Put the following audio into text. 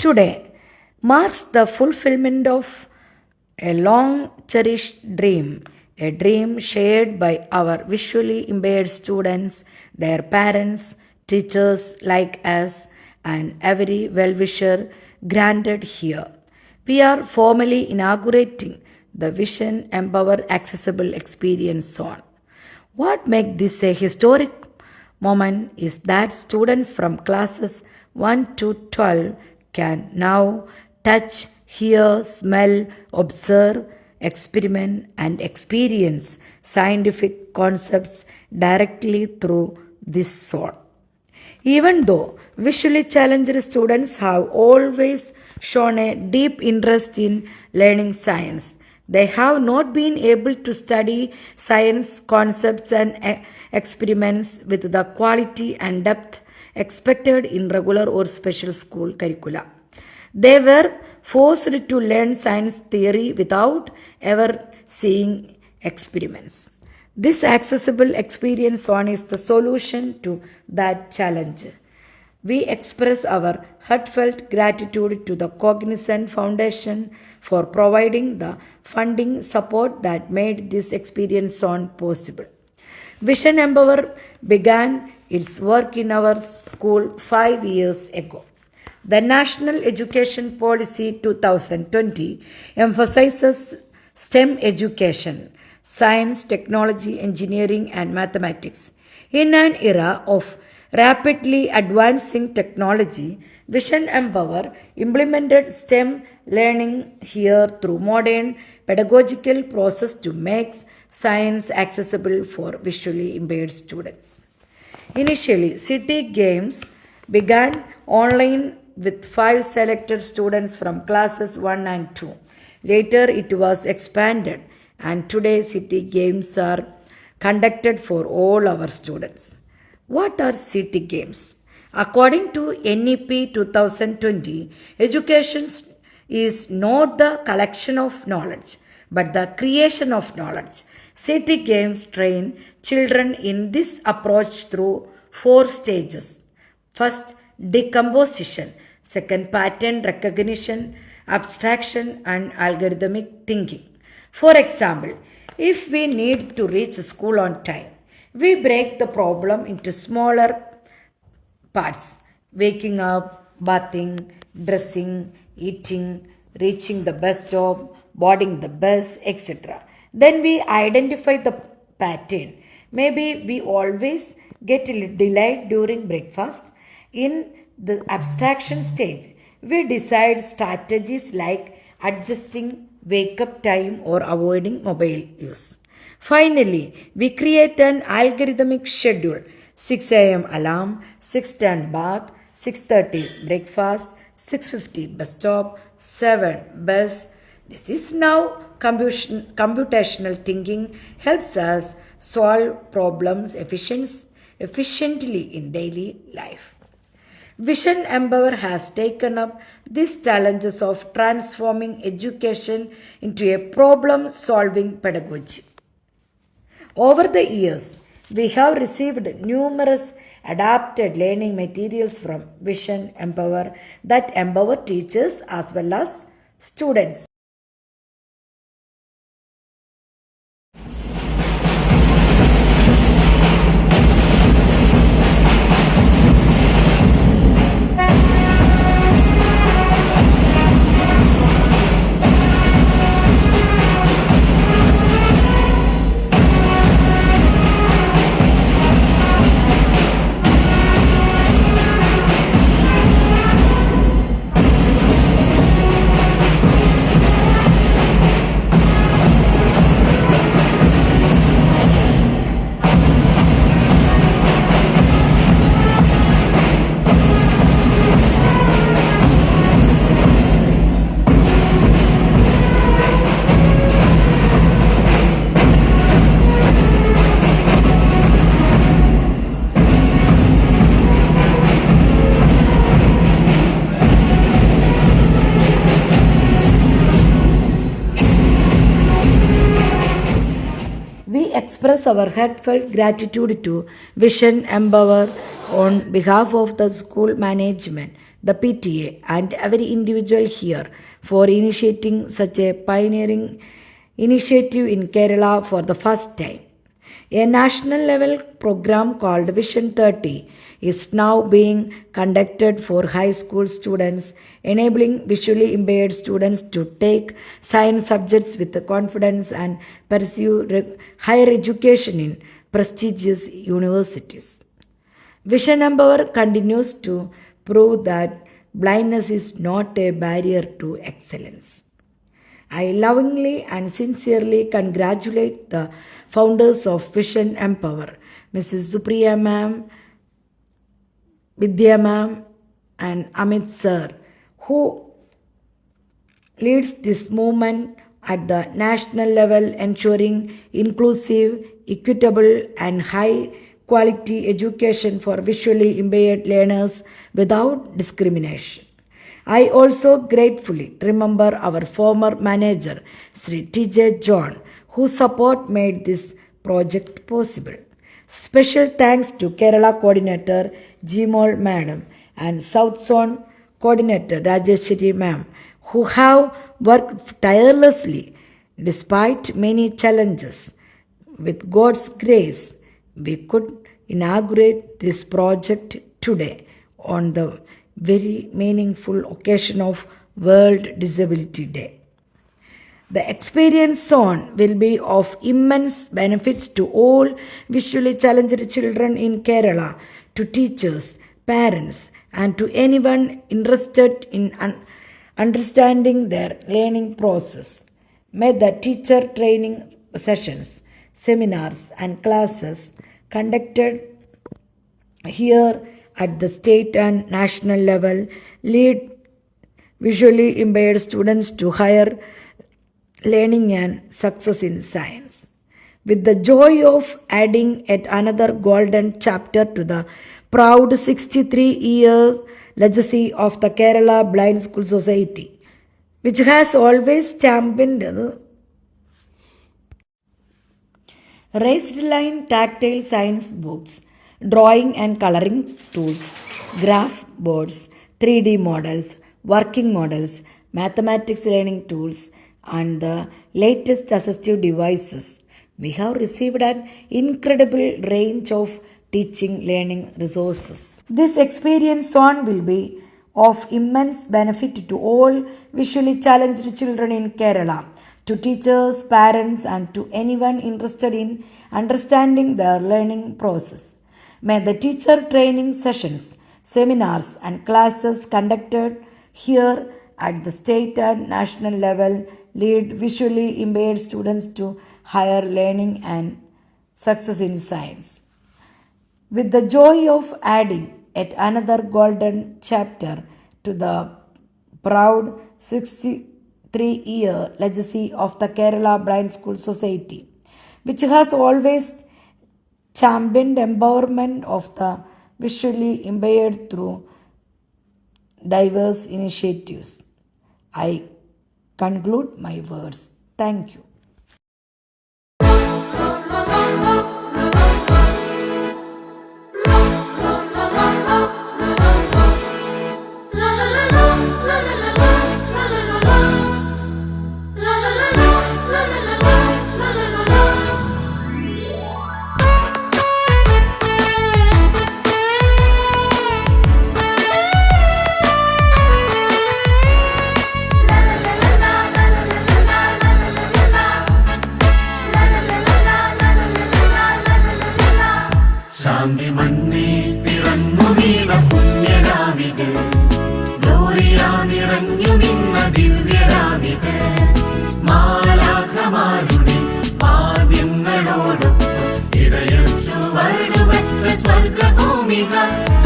today marks the fulfillment of a long cherished dream, a dream shared by our visually impaired students, their parents, teachers like us, and every well wisher granted here. We are formally inaugurating the Vision Empower Accessible Experience Zone. What makes this a historic moment is that students from classes 1 to 12 can now touch, hear, smell, observe, experiment, and experience scientific concepts directly through this zone. Even though visually challenged students have always shown a deep interest in learning science, they have not been able to study science concepts and experiments with the quality and depth expected in regular or special school curricula. They were forced to learn science theory without ever seeing experiments. This accessible experience zone is the solution to that challenge. We express our heartfelt gratitude to the Cognizant Foundation for providing the funding support that made this experience zone possible. Vision Empower began its work in our school 5 years ago. The National Education Policy 2020 emphasizes STEM education, science, technology, engineering, and mathematics. In an era of rapidly advancing technology, Vision Empower implemented STEM learning here through modern pedagogical process to make science accessible for visually impaired students. Initially, City Games began online with 5 selected students from classes 1 and 2. Later, it was expanded, and today, City Games are conducted for all our students. What are City Games? According to NEP 2020, education is not the collection of knowledge, but the creation of knowledge. City Games train children in this approach through 4 stages. First, decomposition. Second, pattern recognition, abstraction, and algorithmic thinking. For example, if we need to reach school on time, we break the problem into smaller parts: waking up, bathing, dressing, eating, reaching the bus stop, boarding the bus, etc. Then we identify the pattern. Maybe we always get delayed during breakfast. In the abstraction stage, we decide strategies like adjusting wake up time or avoiding mobile use. Finally, we create an algorithmic schedule: 6 a.m. alarm, 6:10 bath, 6:30 breakfast, 6:50 bus stop, 7 bus. This is now computational thinking helps us solve problems efficiently in daily life. Vision Empower has taken up these challenges of transforming education into a problem solving pedagogy. Over the years, we have received numerous adapted learning materials from Vision Empower that empower teachers as well as students. We express our heartfelt gratitude to Vision Empower on behalf of the school management, the PTA, and every individual here for initiating such a pioneering initiative in Kerala for the first time. A national level program called Vision 30 is now being conducted for high school students, enabling visually impaired students to take science subjects with confidence and pursue higher education in prestigious universities. Vision Empower continues to prove that blindness is not a barrier to excellence. I lovingly and sincerely congratulate the founders of Vision Empower, Mrs. Supriya ma'am, Vidya ma'am, and Amit sir, who leads this movement at the national level, ensuring inclusive, equitable, and high quality education for visually impaired learners without discrimination. I also gratefully remember our former manager, Sri T.J. John, whose support made this project possible. Special thanks to Kerala Coordinator Gmol Madam and South Zone Coordinator Rajeshwari Ma'am, who have worked tirelessly despite many challenges. With God's grace, we could inaugurate this project today on the very meaningful occasion of World Disability Day. The experience zone will be of immense benefits to all visually challenged children in Kerala, to teachers, parents, and to anyone interested in understanding their learning process. May the teacher training sessions, seminars, and classes conducted here at the state and national level lead visually impaired students to higher learning and success in science. With the joy of adding yet another golden chapter to the proud 63-year legacy of the Kerala Blind School Society, which has always championed raised line tactile science books, drawing and coloring tools, graph boards, 3D models, working models, mathematics learning tools, and the latest assistive devices. We have received an incredible range of teaching learning resources. This experience zone will be of immense benefit to all visually challenged children in Kerala, to teachers, parents, and to anyone interested in understanding their learning process. May the teacher training sessions, seminars, and classes conducted here at the state and national level lead visually impaired students to higher learning and success in science. With the joy of adding yet another golden chapter to the proud 63-year legacy of the Kerala Blind School Society, which has always championed empowerment of the visually impaired through diverse initiatives, I conclude my words. Thank you. ശാന്തി മണ്ണിൽ പിറന്നു വീണ പുണ്യരാവിത്